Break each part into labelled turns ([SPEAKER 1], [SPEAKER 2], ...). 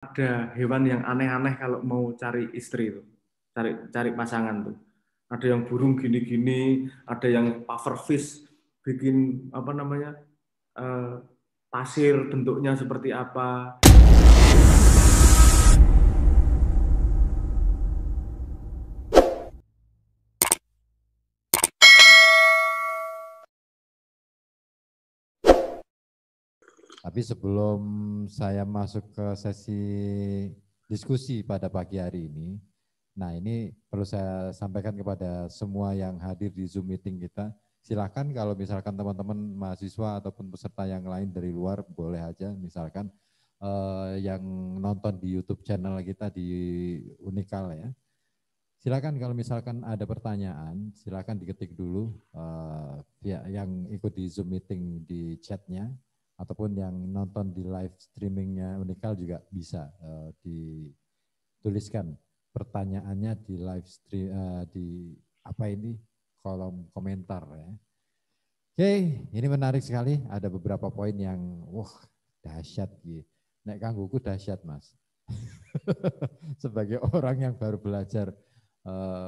[SPEAKER 1] ada hewan yang aneh-aneh kalau mau cari istri itu, cari pasangan tuh. Ada yang burung gini-gini, ada yang pufferfish bikin apa namanya pasir bentuknya seperti apa.
[SPEAKER 2] Tapi sebelum saya masuk ke sesi diskusi pada pagi hari ini, nah ini perlu saya sampaikan kepada semua yang hadir di Zoom meeting kita, silakan kalau misalkan teman-teman mahasiswa ataupun peserta yang lain dari luar boleh aja misalkan yang nonton di YouTube channel kita di Unikal ya. Silakan kalau misalkan ada pertanyaan, silakan diketik dulu yang ikut di Zoom meeting di chatnya, ataupun yang nonton di live streamingnya Unikal juga bisa dituliskan pertanyaannya di live stream di apa ini kolom komentar ya. Oke, ini menarik sekali. Ada beberapa poin yang wah dahsyat gitu. Nek kangguku dahsyat mas. Sebagai orang yang baru belajar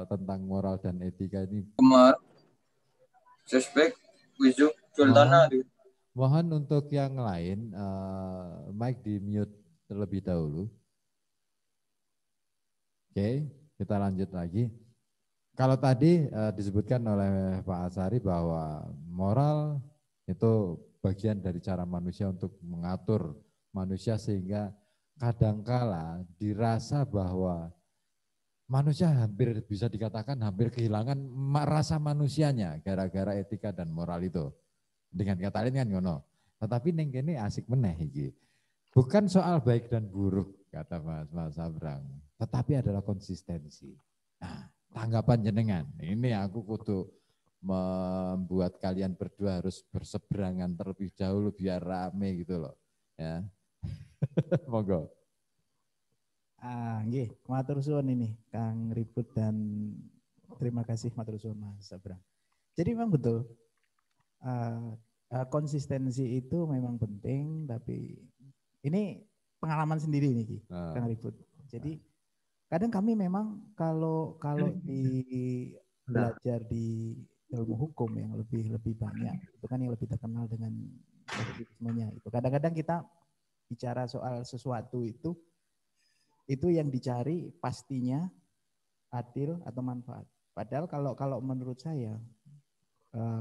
[SPEAKER 2] tentang moral dan etika ini.
[SPEAKER 3] Kemar, suspek, wisuk, sultana.
[SPEAKER 2] Mohon untuk yang lain, mic di mute terlebih dahulu. Oke, kita lanjut lagi. Kalau tadi disebutkan oleh Pak Asari bahwa moral itu bagian dari cara manusia untuk mengatur manusia sehingga kadangkala dirasa bahwa manusia hampir bisa dikatakan hampir kehilangan rasa manusianya gara-gara etika dan moral itu. Dengan kata lain kan ngono. Tetapi ning kene asik meneh iki. Bukan soal baik dan buruk kata Mas Abrang, tetapi adalah konsistensi. Nah, tanggapan jenengan. Ini aku kudu membuat kalian berdua harus berseberangan terlebih dahulu biar rame gitu loh. Ya. Monggo.
[SPEAKER 4] Nggih, matur suwun ini Kang Ribut dan terima kasih matur suwun Mas Abrang. Jadi memang betul konsistensi itu memang penting, tapi ini pengalaman sendiri nih Kang Ribut. Jadi kadang kami memang kalau di belajar di ilmu hukum yang lebih banyak itu kan yang lebih terkenal dengan positivismenya itu. Kadang-kadang kita bicara soal sesuatu itu yang dicari pastinya adil atau manfaat. Padahal kalau menurut saya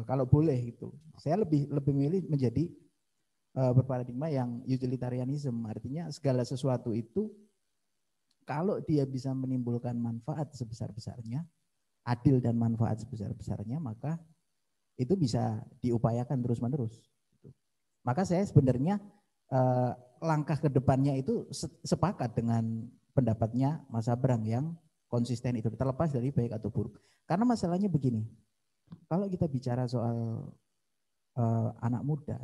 [SPEAKER 4] kalau boleh itu, saya lebih milih menjadi berparadigma yang utilitarianism, artinya segala sesuatu itu kalau dia bisa menimbulkan manfaat sebesar-besarnya, adil dan manfaat sebesar-besarnya, maka itu bisa diupayakan terus-menerus. Maka saya sebenarnya langkah ke depannya itu sepakat dengan pendapatnya Mas Abrang yang konsisten itu, terlepas dari baik atau buruk. Karena masalahnya begini, kalau kita bicara soal anak muda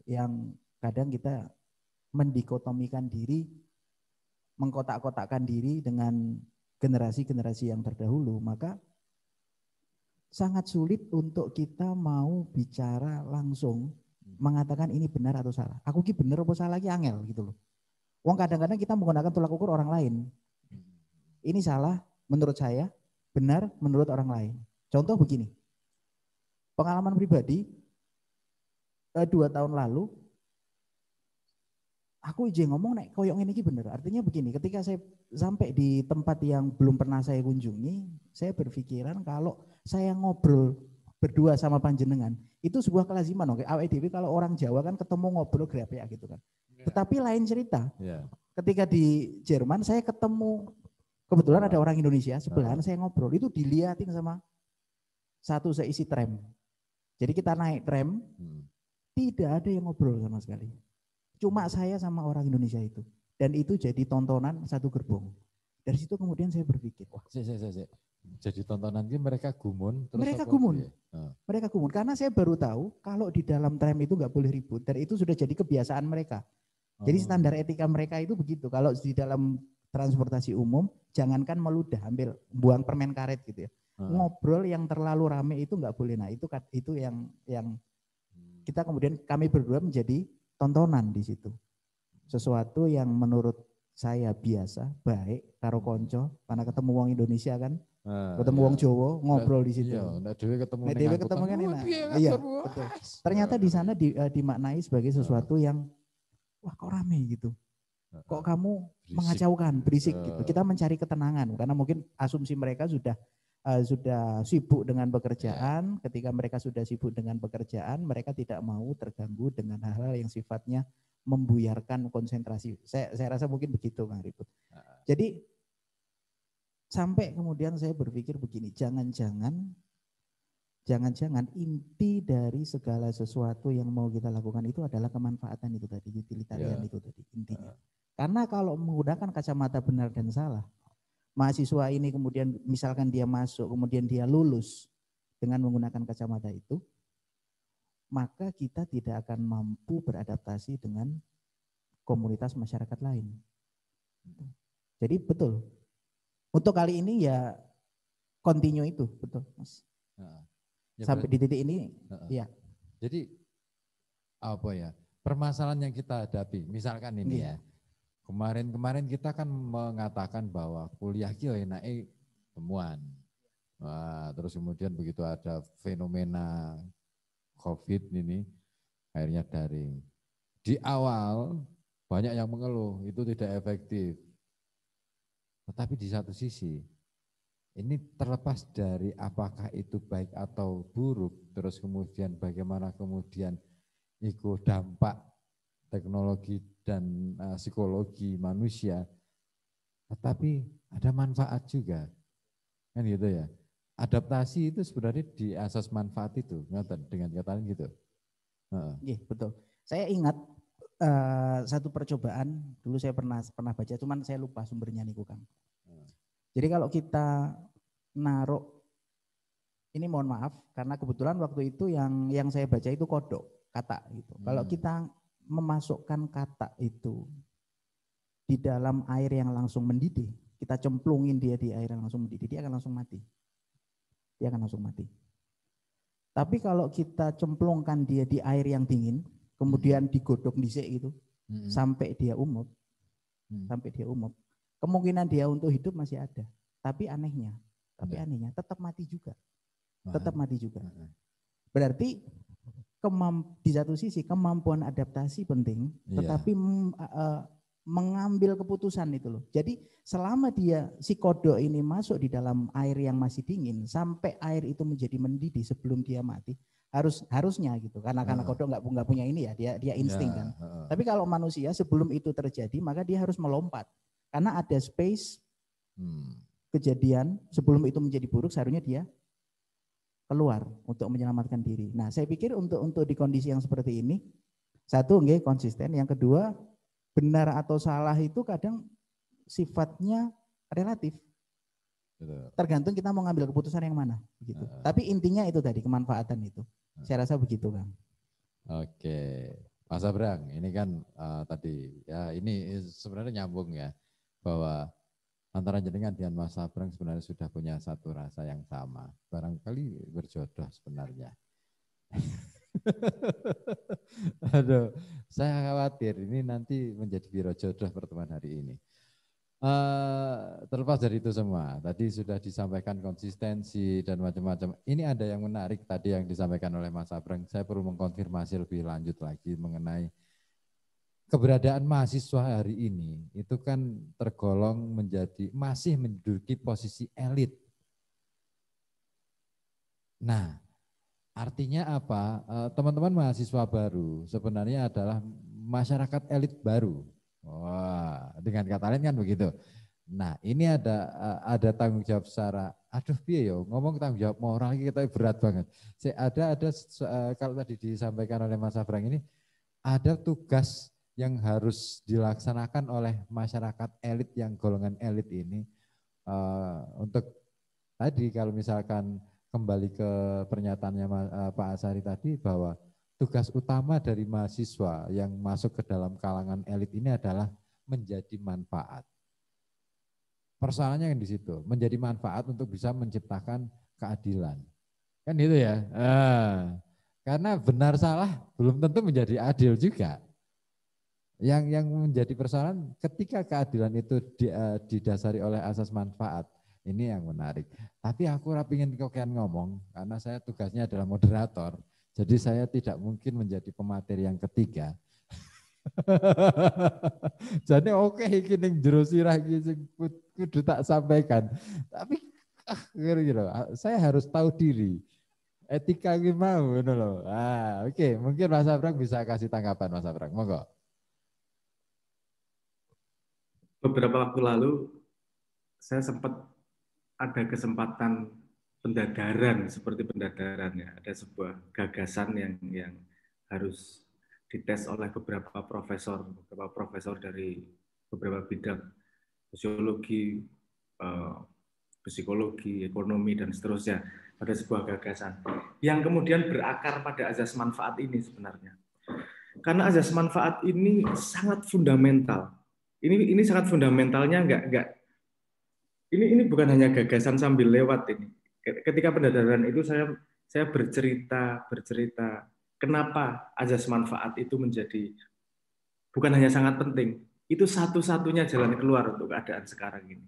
[SPEAKER 4] yang kadang kita mendikotomikan diri, mengkotak-kotakkan diri dengan generasi-generasi yang terdahulu, maka sangat sulit untuk kita mau bicara langsung mengatakan ini benar atau salah. Aku ki benar atau salah ki angel gitu loh. Wong kadang-kadang kita menggunakan tolak ukur orang lain. Ini salah menurut saya, benar menurut orang lain. Contoh begini, pengalaman pribadi 2 tahun lalu, aku izin ngomong nek koyok ini bener. Artinya begini, ketika saya sampai di tempat yang belum pernah saya kunjungi, saya berpikiran kalau saya ngobrol berdua sama panjenengan, itu sebuah kelaziman. Oke, awake dhewe kalau orang Jawa kan ketemu ngobrol grepe gitu kan. Yeah. Tetapi lain cerita. Yeah. Ketika di Jerman saya ketemu, kebetulan ada orang Indonesia sebelahan, saya ngobrol, itu diliatin sama satu seisi tram. Jadi kita naik tram, tidak ada yang ngobrol sama sekali. Cuma saya sama orang Indonesia itu. Dan itu jadi tontonan satu gerbong. Dari situ kemudian saya berpikir, wah,
[SPEAKER 2] jadi tontonan ini mereka gumun. Terus
[SPEAKER 4] mereka gumun. Mereka gumun. Karena saya baru tahu kalau di dalam tram itu nggak boleh ribut. Dan itu sudah jadi kebiasaan mereka. Jadi standar etika mereka itu begitu. Kalau di dalam transportasi umum, jangankan meludah, ambil buang permen karet gitu ya. Ngobrol yang terlalu rame itu nggak boleh. Nah itu yang kita kemudian kami berdua menjadi tontonan di situ. Sesuatu yang menurut saya biasa baik karo konco karena ketemu wong Indonesia kan, ketemu wong Jawa ngobrol di situ.
[SPEAKER 2] Iya, nek dhewe ketemu
[SPEAKER 4] kan enak. Iya, betul. Ternyata di sana dimaknai sebagai sesuatu yang wah kok rame gitu. Kok kamu mengacaukan, berisik gitu. Kita mencari ketenangan karena mungkin asumsi mereka sudah sibuk dengan pekerjaan. Ketika mereka sudah sibuk dengan pekerjaan, mereka tidak mau terganggu dengan hal-hal yang sifatnya membuyarkan konsentrasi. Saya rasa mungkin begitu, Kang Ribut. Jadi sampai kemudian saya berpikir begini, jangan-jangan inti dari segala sesuatu yang mau kita lakukan itu adalah kemanfaatan itu tadi, utilitarian itu tadi intinya. Karena kalau menggunakan kacamata benar dan salah, mahasiswa ini kemudian misalkan dia masuk, kemudian dia lulus dengan menggunakan kacamata itu, maka kita tidak akan mampu beradaptasi dengan komunitas masyarakat lain. Jadi betul, untuk kali ini ya continue itu, betul Mas. Sampai di titik ini, ya.
[SPEAKER 2] Jadi apa ya, permasalahan yang kita hadapi, misalkan ini ya, kemarin kita kan mengatakan bahwa kuliah ki enake temuan. Wah, terus kemudian begitu ada fenomena COVID ini, akhirnya daring. Di awal banyak yang mengeluh itu tidak efektif. Tetapi di satu sisi, ini terlepas dari apakah itu baik atau buruk, terus kemudian bagaimana kemudian itu dampak teknologi dan psikologi manusia, tetapi ada manfaat juga, kan gitu ya. Adaptasi itu sebenarnya di asas manfaat itu, dengan kata lain gitu.
[SPEAKER 4] Iya betul. Saya ingat satu percobaan dulu saya pernah baca, cuman saya lupa sumbernya nih Kang. Jadi kalau kita naruh, ini mohon maaf karena kebetulan waktu itu yang saya baca itu kodok kata gitu. Kalau kita memasukkan kata itu di dalam air yang langsung mendidih, kita cemplungin dia di air yang langsung mendidih, dia akan langsung mati. Dia akan langsung mati. Tapi kalau kita cemplungkan dia di air yang dingin, kemudian digodok dhisik gitu, sampai dia umub, kemungkinan dia untuk hidup masih ada. Tapi anehnya tetap mati juga. Tetap mati juga. Berarti di satu sisi kemampuan adaptasi penting, tetapi mengambil keputusan itu loh. Jadi selama si kodok ini masuk di dalam air yang masih dingin, sampai air itu menjadi mendidih sebelum dia mati, harusnya gitu. Karena kodok nggak punya ini ya, dia insting kan. Tapi kalau manusia sebelum itu terjadi, maka dia harus melompat. Karena ada space kejadian sebelum itu menjadi buruk, seharusnya dia keluar untuk menyelamatkan diri. Nah, saya pikir untuk di kondisi yang seperti ini, satu nggih konsisten, yang kedua benar atau salah itu kadang sifatnya relatif. Tergantung kita mau ngambil keputusan yang mana, begitu. Tapi intinya itu tadi kemanfaatan itu. Saya rasa begitu, Kang.
[SPEAKER 2] Oke, Mas Abrang, ini kan tadi ya ini sebenarnya nyambung ya, bahwa antara jenengan dan Mas Abrang sebenarnya sudah punya satu rasa yang sama. Barangkali berjodoh sebenarnya. Aduh, saya khawatir ini nanti menjadi biro jodoh pertemuan hari ini. Terlepas dari itu semua, tadi sudah disampaikan konsistensi dan macam-macam. Ini ada yang menarik tadi yang disampaikan oleh Mas Abrang. Saya perlu mengkonfirmasi lebih lanjut lagi mengenai keberadaan mahasiswa hari ini itu kan tergolong masih menduduki posisi elit. Nah, artinya apa? Teman-teman mahasiswa baru sebenarnya adalah masyarakat elit baru. Wah, dengan kata lain kan begitu. Nah, ini ada tanggung jawab secara, ngomong tanggung jawab moral kita berat banget. Kalau tadi disampaikan oleh Mas Abrang ini, ada tugas yang harus dilaksanakan oleh masyarakat elit yang golongan elit ini untuk tadi kalau misalkan kembali ke pernyataannya Pak Asari tadi bahwa tugas utama dari mahasiswa yang masuk ke dalam kalangan elit ini adalah menjadi manfaat. Persoalannya yang di situ, menjadi manfaat untuk bisa menciptakan keadilan. Kan itu ya. Karena benar salah belum tentu menjadi adil juga. Yang menjadi persoalan ketika keadilan itu didasari oleh asas manfaat, ini yang menarik. Tapi aku rapingin kokean ngomong karena saya tugasnya adalah moderator, jadi saya tidak mungkin menjadi pemateri yang ketiga. Jadi oke iki ning jero sirah iki sing kudu tak sampaikan. Tapi saya harus tahu diri. Etika iki mau ngono lho. Oke, mungkin Mas Abrang bisa kasih tanggapan Mas Abrang. Monggo.
[SPEAKER 1] Beberapa waktu lalu saya sempat ada kesempatan pendadaran, seperti pendadaran ya. Ada sebuah gagasan yang harus dites oleh beberapa profesor dari beberapa bidang sosiologi, psikologi, ekonomi, dan seterusnya. Pada sebuah gagasan yang kemudian berakar pada azas manfaat ini sebenarnya. Karena azas manfaat ini sangat fundamental. Ini sangat fundamentalnya ini bukan hanya gagasan sambil lewat ini. Ketika pendadaran itu saya bercerita kenapa azas manfaat itu menjadi bukan hanya sangat penting, itu satu-satunya jalan keluar untuk keadaan sekarang ini.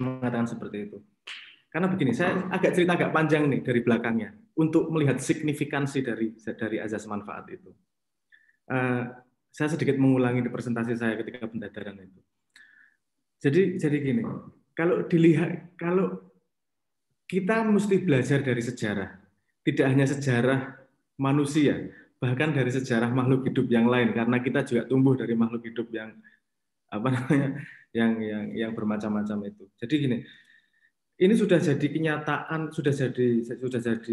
[SPEAKER 1] Mengatakan seperti itu. Karena begini, saya agak cerita agak panjang nih dari belakangnya untuk melihat signifikansi dari azas manfaat itu. Saya sedikit mengulangi di presentasi saya ketika pendadaran itu. Jadi gini, kalau kita mesti belajar dari sejarah, tidak hanya sejarah manusia, bahkan dari sejarah makhluk hidup yang lain, karena kita juga tumbuh dari makhluk hidup yang yang bermacam-macam itu. Jadi gini, ini sudah jadi kenyataan, sudah jadi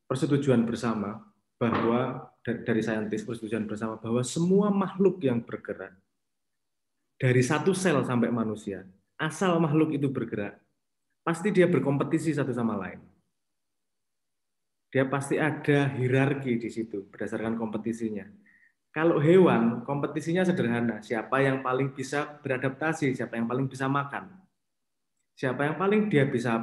[SPEAKER 1] persetujuan bersama bahwa dari saintis persetujuan bersama bahwa semua makhluk yang bergerak dari satu sel sampai manusia, asal makhluk itu bergerak, pasti dia berkompetisi satu sama lain. Dia pasti ada hierarki di situ berdasarkan kompetisinya. Kalau hewan, kompetisinya sederhana. Siapa yang paling bisa beradaptasi, siapa yang paling bisa makan. Siapa yang paling dia bisa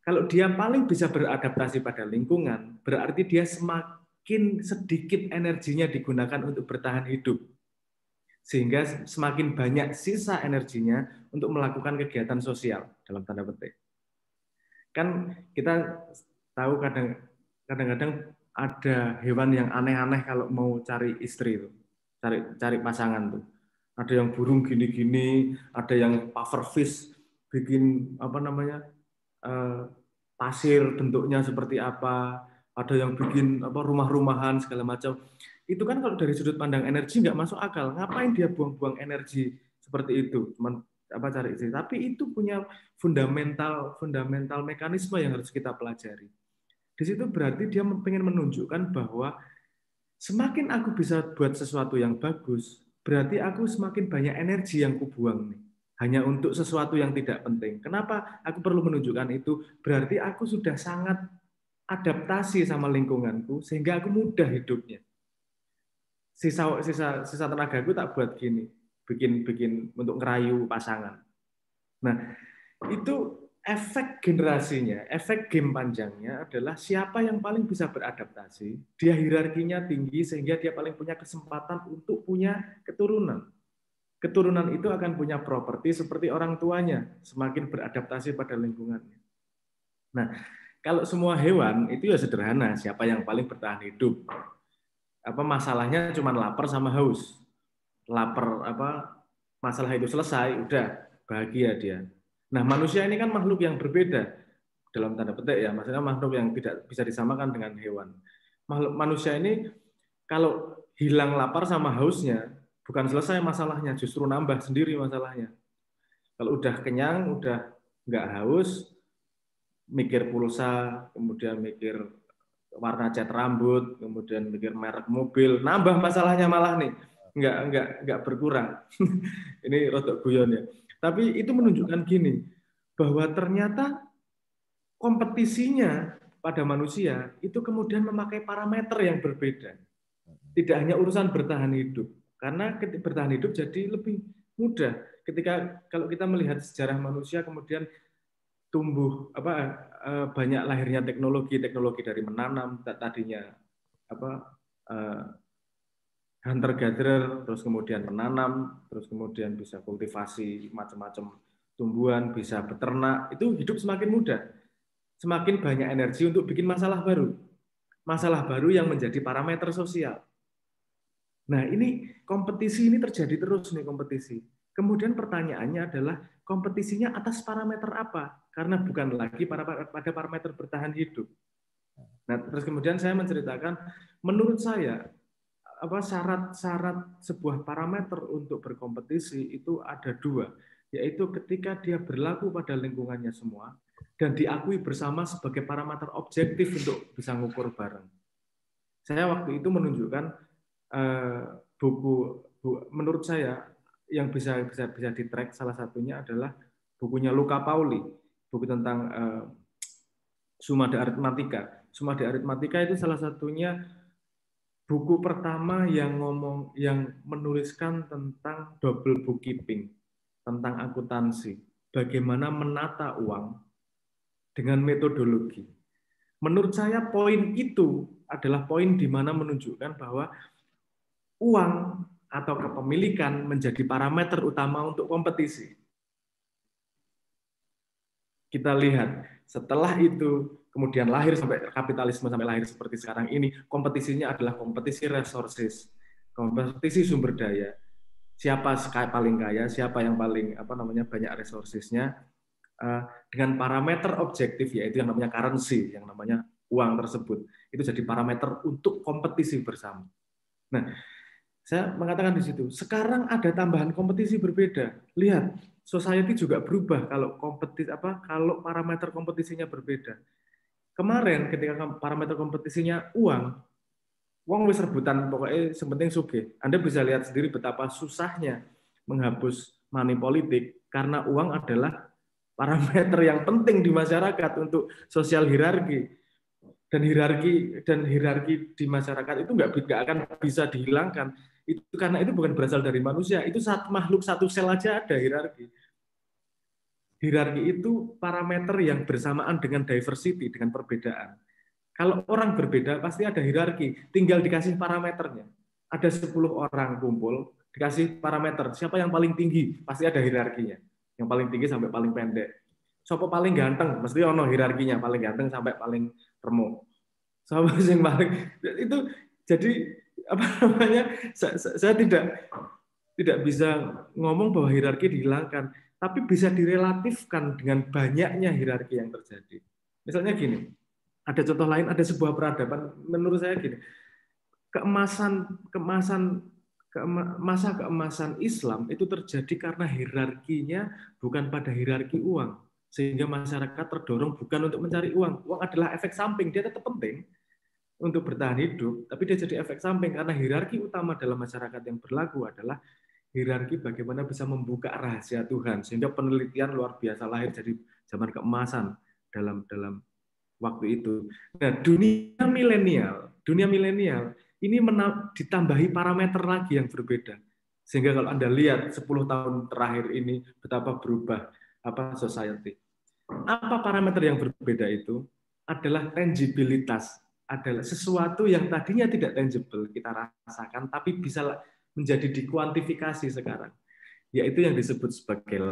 [SPEAKER 1] kalau dia paling bisa beradaptasi pada lingkungan, berarti dia semakin sedikit energinya digunakan untuk bertahan hidup. Sehingga semakin banyak sisa energinya untuk melakukan kegiatan sosial dalam tanda petik. Kan kita tahu kadang-kadang ada hewan yang aneh-aneh kalau mau cari istri itu, cari pasangan tuh. Ada yang burung gini-gini, ada yang pufferfish bikin pasir bentuknya seperti apa, ada yang bikin rumah-rumahan segala macam. Itu kan kalau dari sudut pandang energi nggak masuk akal. Ngapain dia buang-buang energi seperti itu? Cuman cari istri. Tapi itu punya fundamental mekanisme yang harus kita pelajari. Di situ berarti dia ingin menunjukkan bahwa semakin aku bisa buat sesuatu yang bagus, berarti aku semakin banyak energi yang kubuang nih. Hanya untuk sesuatu yang tidak penting. Kenapa aku perlu menunjukkan itu? Berarti aku sudah sangat adaptasi sama lingkunganku sehingga aku mudah hidupnya. Sisa tenagaku tak buat gini, bikin untuk ngerayu pasangan. Nah, itu efek generasinya, efek game panjangnya adalah siapa yang paling bisa beradaptasi, dia hierarkinya tinggi sehingga dia paling punya kesempatan untuk punya keturunan. Keturunan itu akan punya properti seperti orang tuanya, semakin beradaptasi pada lingkungannya. Nah, kalau semua hewan itu ya sederhana, siapa yang paling bertahan hidup. Masalahnya cuma lapar sama haus. Lapar masalah itu selesai, udah bahagia dia. Nah, manusia ini kan makhluk yang berbeda dalam tanda petik ya, maksudnya makhluk yang tidak bisa disamakan dengan hewan. Makhluk manusia ini kalau hilang lapar sama hausnya, bukan selesai masalahnya, justru nambah sendiri masalahnya. Kalau udah kenyang, udah nggak haus, mikir pulsa, kemudian mikir warna cat rambut, kemudian mikir merek mobil, nambah masalahnya malah nih, nggak berkurang. Ini rodok guyon ya. Tapi itu menunjukkan gini, bahwa ternyata kompetisinya pada manusia itu kemudian memakai parameter yang berbeda. Tidak hanya urusan bertahan hidup, karena bertahan hidup jadi lebih mudah. Ketika kalau kita melihat sejarah manusia kemudian tumbuh banyak lahirnya teknologi dari menanam tadinya hunter gatherer, terus kemudian menanam, terus kemudian bisa kultivasi macam-macam tumbuhan, bisa beternak, itu hidup semakin mudah. Semakin banyak energi untuk bikin masalah baru. Masalah baru yang menjadi parameter sosial. Nah, ini kompetisi ini terjadi terus nih kompetisi. Kemudian pertanyaannya adalah kompetisinya atas parameter apa? Karena bukan lagi pada parameter bertahan hidup. Nah, terus kemudian saya menceritakan, menurut saya syarat-syarat sebuah parameter untuk berkompetisi itu ada dua, yaitu ketika dia berlaku pada lingkungannya semua dan diakui bersama sebagai parameter objektif untuk bisa ngukur bareng. Saya waktu itu menunjukkan buku menurut saya yang bisa di-track, salah satunya adalah bukunya Luca Pauli, buku tentang Summa de Arithmetica. Summa de Arithmetica itu salah satunya buku pertama yang menuliskan tentang double bookkeeping, tentang akuntansi, bagaimana menata uang dengan metodologi. Menurut saya poin itu adalah poin di mana menunjukkan bahwa uang atau kepemilikan menjadi parameter utama untuk kompetisi. Kita lihat setelah itu kemudian lahir sampai kapitalisme sampai lahir seperti sekarang ini, kompetisinya adalah kompetisi resources, kompetisi sumber daya. Siapa paling kaya, siapa yang paling banyak resourcesnya, dengan parameter objektif yaitu yang namanya currency, yang namanya uang tersebut. Itu jadi parameter untuk kompetisi bersama. Nah, saya mengatakan di situ, sekarang ada tambahan kompetisi berbeda. Lihat, society juga berubah kalau parameter kompetisinya berbeda. Kemarin ketika parameter kompetisinya uang wis rebutan pokoknya sepenting sugih. Anda bisa lihat sendiri betapa susahnya menghapus money politik karena uang adalah parameter yang penting di masyarakat untuk sosial hierarki. Dan hierarki di masyarakat itu nggak akan bisa dihilangkan. Itu karena itu bukan berasal dari manusia, itu makhluk satu sel aja ada hierarki. Hierarki itu parameter yang bersamaan dengan diversity, dengan perbedaan. Kalau orang berbeda pasti ada hierarki, tinggal dikasih parameternya. Ada 10 orang kumpul, dikasih parameter, siapa yang paling tinggi, pasti ada hierarkinya. Yang paling tinggi sampai paling pendek. Siapa paling ganteng, mesti ono hierarkinya, paling ganteng sampai paling remuk. Siapa yang paling itu jadi saya tidak bisa ngomong bahwa hierarki dihilangkan, tapi bisa direlatifkan dengan banyaknya hierarki yang terjadi. Misalnya gini, ada contoh lain, ada sebuah peradaban, menurut saya gini, masa keemasan Islam itu terjadi karena hierarkinya bukan pada hierarki uang, sehingga masyarakat terdorong bukan untuk mencari uang. Uang adalah efek samping, dia tetap penting untuk bertahan hidup, tapi dia jadi efek samping karena hierarki utama dalam masyarakat yang berlaku adalah hierarki bagaimana bisa membuka rahasia Tuhan, sehingga penelitian luar biasa lahir jadi zaman keemasan dalam waktu itu. Nah, dunia milenial ini ditambahi parameter lagi yang berbeda. Sehingga kalau Anda lihat 10 tahun terakhir ini betapa berubah society. Apa parameter yang berbeda itu? Adalah tangibilitas, adalah sesuatu yang tadinya tidak tangible kita rasakan tapi bisa menjadi dikuantifikasi sekarang, yaitu yang disebut sebagai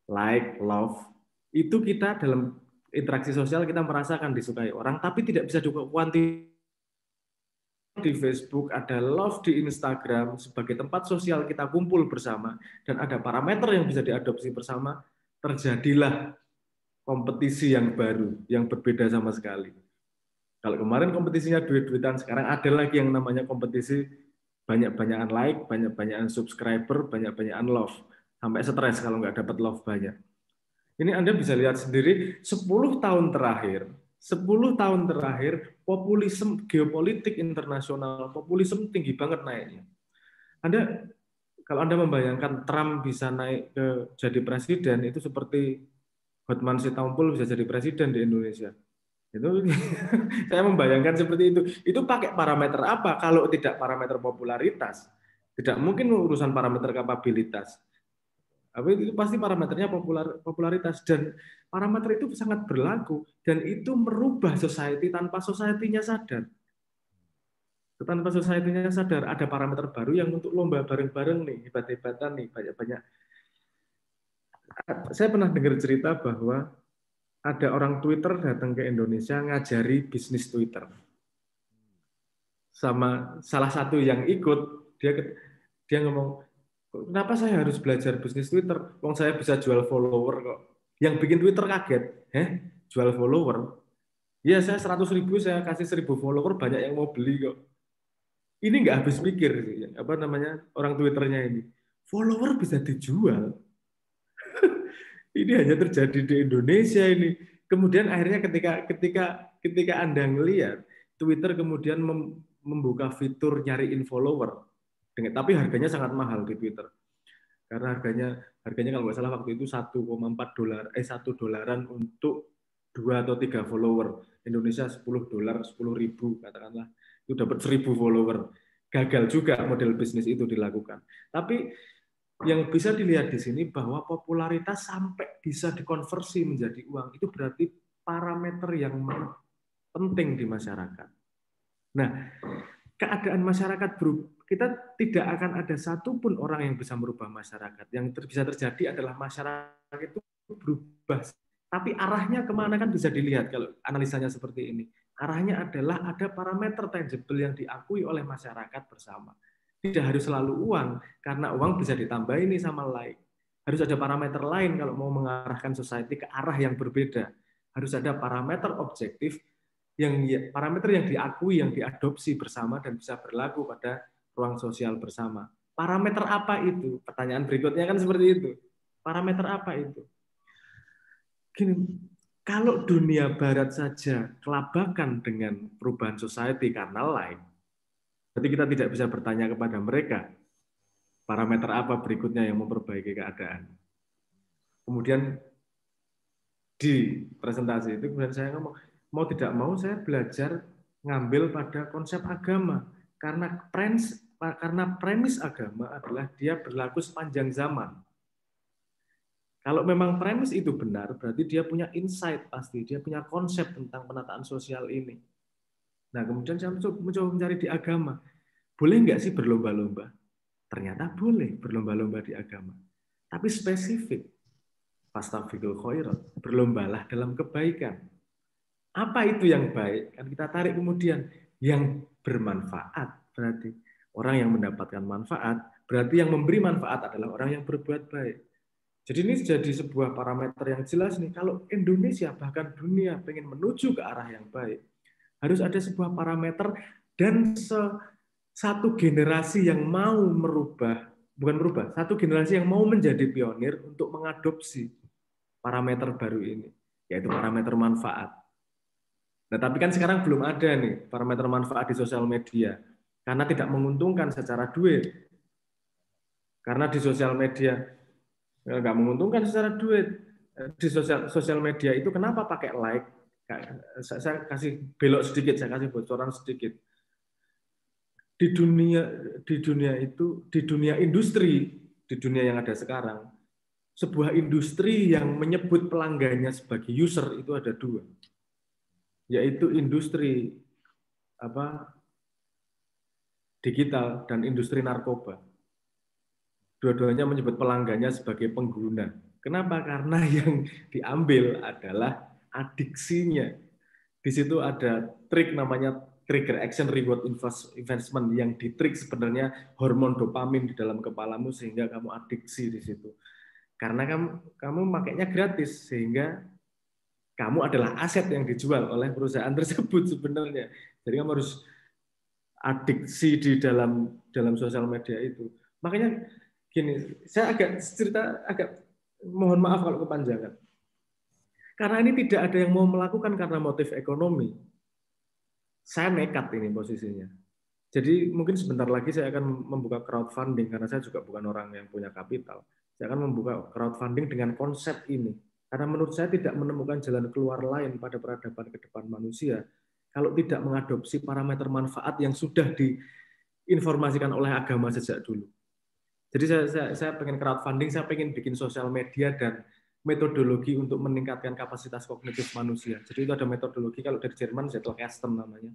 [SPEAKER 1] like, love. Itu kita dalam interaksi sosial kita merasakan disukai orang, tapi tidak bisa juga kuantifikasi. Di Facebook, ada love di Instagram sebagai tempat sosial kita kumpul bersama, dan ada parameter yang bisa diadopsi bersama, terjadilah kompetisi yang baru, yang berbeda sama sekali. Kalau kemarin kompetisinya duit-duitan, sekarang ada lagi yang namanya kompetisi banyak-banyakan like, banyak-banyakan subscriber, banyak-banyakan love. Sampai stres kalau nggak dapat love banyak. Ini Anda bisa lihat sendiri, 10 tahun terakhir, populisme geopolitik internasional, populisme tinggi banget naiknya. Kalau Anda membayangkan Trump bisa naik jadi presiden, itu seperti Hotman Sitompul bisa jadi presiden di Indonesia. Itu saya membayangkan seperti itu. Itu pakai parameter apa? Kalau tidak parameter popularitas, tidak mungkin urusan parameter kapabilitas. Tapi itu pasti parameternya popularitas, dan parameter itu sangat berlaku dan itu merubah society tanpa society-nya sadar. Tanpa society-nya sadar ada parameter baru yang untuk lomba bareng-bareng nih, hebat-hebatan nih, banyak-banyak. Saya pernah dengar cerita bahwa ada orang Twitter datang ke Indonesia ngajari bisnis Twitter. Sama salah satu yang ikut, dia ngomong, kenapa saya harus belajar bisnis Twitter? Wong saya bisa jual follower kok. Yang bikin Twitter kaget, jual follower? Ya saya 100.000, saya kasih 1.000 follower, banyak yang mau beli kok. Ini nggak habis pikir, apa namanya orang Twitternya ini. Follower bisa dijual. Ini hanya terjadi di Indonesia ini. Kemudian akhirnya ketika Anda ngelihat Twitter kemudian membuka fitur nyariin follower, tapi harganya sangat mahal di Twitter. Karena harganya kalau nggak salah waktu itu $1,4, $1 untuk 2 atau 3 follower. Indonesia $10, 10.000 katakanlah. Itu dapat 1.000 follower. Gagal juga model bisnis itu dilakukan. Tapi yang bisa dilihat di sini bahwa popularitas sampai bisa dikonversi menjadi uang, itu berarti parameter yang penting di masyarakat. Nah, keadaan masyarakat kita tidak akan ada satupun orang yang bisa merubah masyarakat. Yang bisa terjadi adalah masyarakat itu berubah. Tapi arahnya kemana kan bisa dilihat kalau analisanya seperti ini. Arahnya adalah ada parameter tangible yang diakui oleh masyarakat bersama. Tidak harus selalu uang, karena uang bisa ditambah ini sama like. Harus ada parameter lain kalau mau mengarahkan society ke arah yang berbeda. Harus ada parameter objektif, parameter yang diakui, yang diadopsi bersama dan bisa berlaku pada ruang sosial bersama. Parameter apa itu? Pertanyaan berikutnya kan seperti itu. Parameter apa itu? Gini, kalau dunia barat saja kelabakan dengan perubahan society karena like, berarti kita tidak bisa bertanya kepada mereka parameter apa berikutnya yang memperbaiki keadaan. Kemudian di presentasi itu kemudian saya ngomong, mau tidak mau saya belajar ngambil pada konsep agama karena premis agama adalah dia berlaku sepanjang zaman. Kalau memang premis itu benar, berarti dia punya insight pasti, dia punya konsep tentang penataan sosial ini. Nah, kemudian saya mencoba mencari di agama. Boleh nggak sih berlomba-lomba? Ternyata boleh berlomba-lomba di agama. Tapi spesifik. Fastabiqul khairat, berlombalah dalam kebaikan. Apa itu yang baik? Kan kita tarik kemudian yang bermanfaat. Berarti orang yang mendapatkan manfaat, berarti yang memberi manfaat adalah orang yang berbuat baik. Jadi ini jadi sebuah parameter yang jelas nih. Kalau Indonesia bahkan dunia pengen menuju ke arah yang baik, harus ada sebuah parameter dan satu generasi yang mau satu generasi yang mau menjadi pionir untuk mengadopsi parameter baru ini, yaitu parameter manfaat. Nah, tapi kan sekarang belum ada nih parameter manfaat di sosial media, karena tidak menguntungkan secara duit. Karena di sosial media nggak menguntungkan secara duit. Di sosial media itu kenapa pakai like? Saya kasih belok sedikit, saya kasih bocoran sedikit. Di dunia industri, di dunia yang ada sekarang, sebuah industri yang menyebut pelanggannya sebagai user itu ada dua, yaitu industri digital dan industri narkoba. Dua-duanya menyebut pelanggannya sebagai pengguna. Kenapa? Karena yang diambil adalah adiksinya. Di situ ada trik namanya trigger action reward investment yang ditrik sebenarnya hormon dopamin di dalam kepalamu sehingga kamu adiksi di situ. Karena kamu makainya gratis sehingga kamu adalah aset yang dijual oleh perusahaan tersebut sebenarnya. Jadi kamu harus adiksi di dalam sosial media itu. Makanya gini, saya agak mohon maaf kalau kepanjangan. Karena ini tidak ada yang mau melakukan karena motif ekonomi. Saya nekat ini posisinya. Jadi mungkin sebentar lagi saya akan membuka crowdfunding karena saya juga bukan orang yang punya kapital. Saya akan membuka crowdfunding dengan konsep ini. Karena menurut saya tidak menemukan jalan keluar lain pada peradaban ke depan manusia kalau tidak mengadopsi parameter manfaat yang sudah diinformasikan oleh agama sejak dulu. Jadi saya pengen crowdfunding, saya pengen bikin sosial media dan metodologi untuk meningkatkan kapasitas kognitif manusia. Jadi itu ada metodologi, kalau dari Jerman Zettelkasten namanya.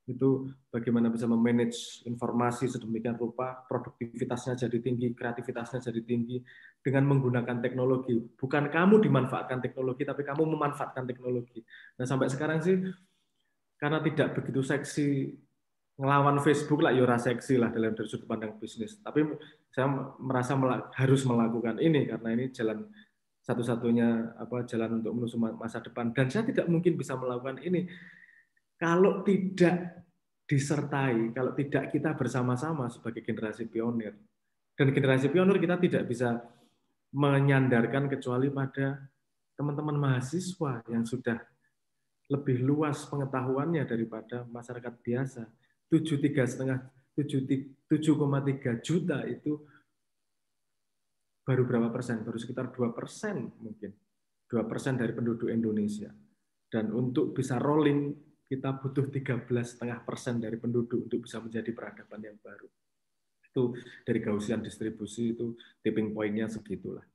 [SPEAKER 1] Itu bagaimana bisa memanage informasi sedemikian rupa, produktivitasnya jadi tinggi, kreativitasnya jadi tinggi dengan menggunakan teknologi. Bukan kamu dimanfaatkan teknologi, tapi kamu memanfaatkan teknologi. Nah sampai sekarang sih karena tidak begitu seksi ngelawan Facebook lah, yora seksi lah dari sudut pandang bisnis. Tapi saya merasa harus melakukan ini karena ini jalan satu-satunya jalan untuk menuju masa depan. Dan saya tidak mungkin bisa melakukan ini kalau tidak disertai, kalau tidak kita bersama-sama sebagai generasi pionir. Dan generasi pionir kita tidak bisa menyandarkan kecuali pada teman-teman mahasiswa yang sudah lebih luas pengetahuannya daripada masyarakat biasa. 7,3 juta itu baru berapa persen? Baru sekitar 2% mungkin. 2% dari penduduk Indonesia. Dan untuk bisa rolling, kita butuh 13,5% dari penduduk untuk bisa menjadi peradaban yang baru. Itu dari Gaussian distribusi itu tipping point-nya segitulah.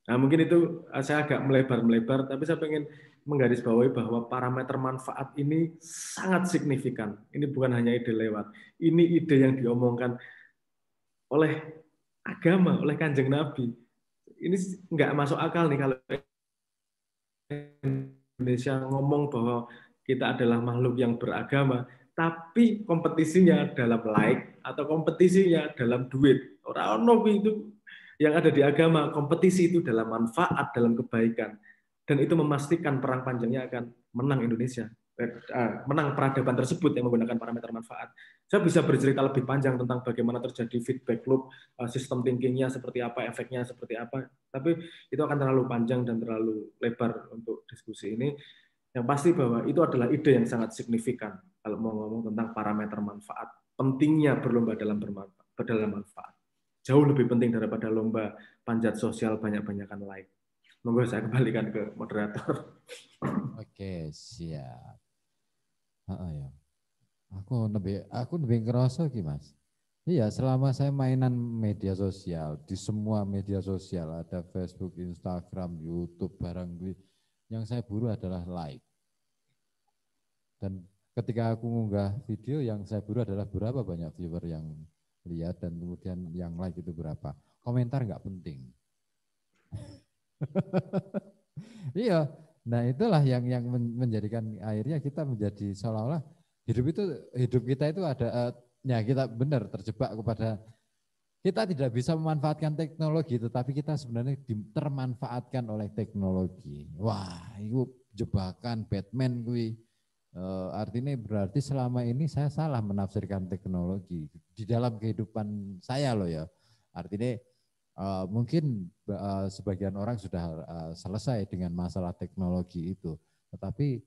[SPEAKER 1] Nah, mungkin itu saya agak melebar-melebar, tapi saya pengen menggarisbawahi bahwa parameter manfaat ini sangat signifikan. Ini bukan hanya ide lewat. Ini ide yang diomongkan oleh agama, oleh Kanjeng Nabi. Ini nggak masuk akal nih kalau Indonesia ngomong bahwa kita adalah makhluk yang beragama, tapi kompetisinya dalam like atau kompetisinya dalam duit. Orang itu yang ada di agama, kompetisi itu dalam manfaat, dalam kebaikan. Dan itu memastikan perang panjangnya akan menang Indonesia. Menang peradaban tersebut yang menggunakan parameter manfaat. Saya bisa bercerita lebih panjang tentang bagaimana terjadi feedback loop, sistem thinkingnya seperti apa, efeknya seperti apa. Tapi itu akan terlalu panjang dan terlalu lebar untuk diskusi ini. Yang pasti bahwa itu adalah ide yang sangat signifikan kalau mau ngomong tentang parameter manfaat. Pentingnya berlomba dalam manfaat. Jauh lebih penting daripada lomba panjat sosial banyak-banyakan like. Monggo saya kembalikan ke moderator.
[SPEAKER 2] Oke, siap. Ya. Aku lebih ngerasa ki Mas. Iya, selama saya mainan media sosial, di semua media sosial ada Facebook, Instagram, YouTube, barang duit. Yang saya buru adalah like. Dan ketika aku mengunggah video, yang saya buru adalah berapa banyak viewer yang lihat dan kemudian yang like itu berapa. Komentar nggak penting. Iya, nah itulah yang menjadikan akhirnya kita menjadi seolah-olah hidup kita itu ada kita benar terjebak kepada kita tidak bisa memanfaatkan teknologi, tetapi kita sebenarnya termanfaatkan oleh teknologi. Wah, itu jebakan Batman gue. Artinya berarti selama ini saya salah menafsirkan teknologi di dalam kehidupan saya loh ya. Artinya mungkin sebagian orang sudah selesai dengan masalah teknologi itu, tetapi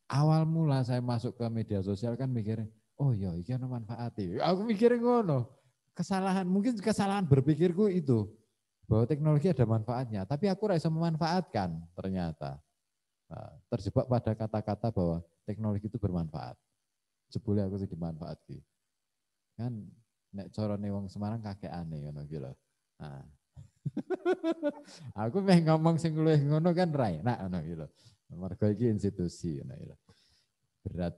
[SPEAKER 2] awal mula saya masuk ke media sosial kan mikirnya, oh iya ini ada manfaatnya. Aku mikirnya ngono, mungkin kesalahan berpikirku itu bahwa teknologi ada manfaatnya, tapi aku rasa memanfaatkan ternyata. Terjebak pada kata-kata bahwa teknologi itu bermanfaat. Jebule aku sih dimanfaatkan. Kan nek corone wong Semarang kakek aneh ngono gitu. Nah. Aku pengen ngomong sing luwih ngono kan ra enak ngono gitu. Mergo iki institusi ngono gitu. Berat.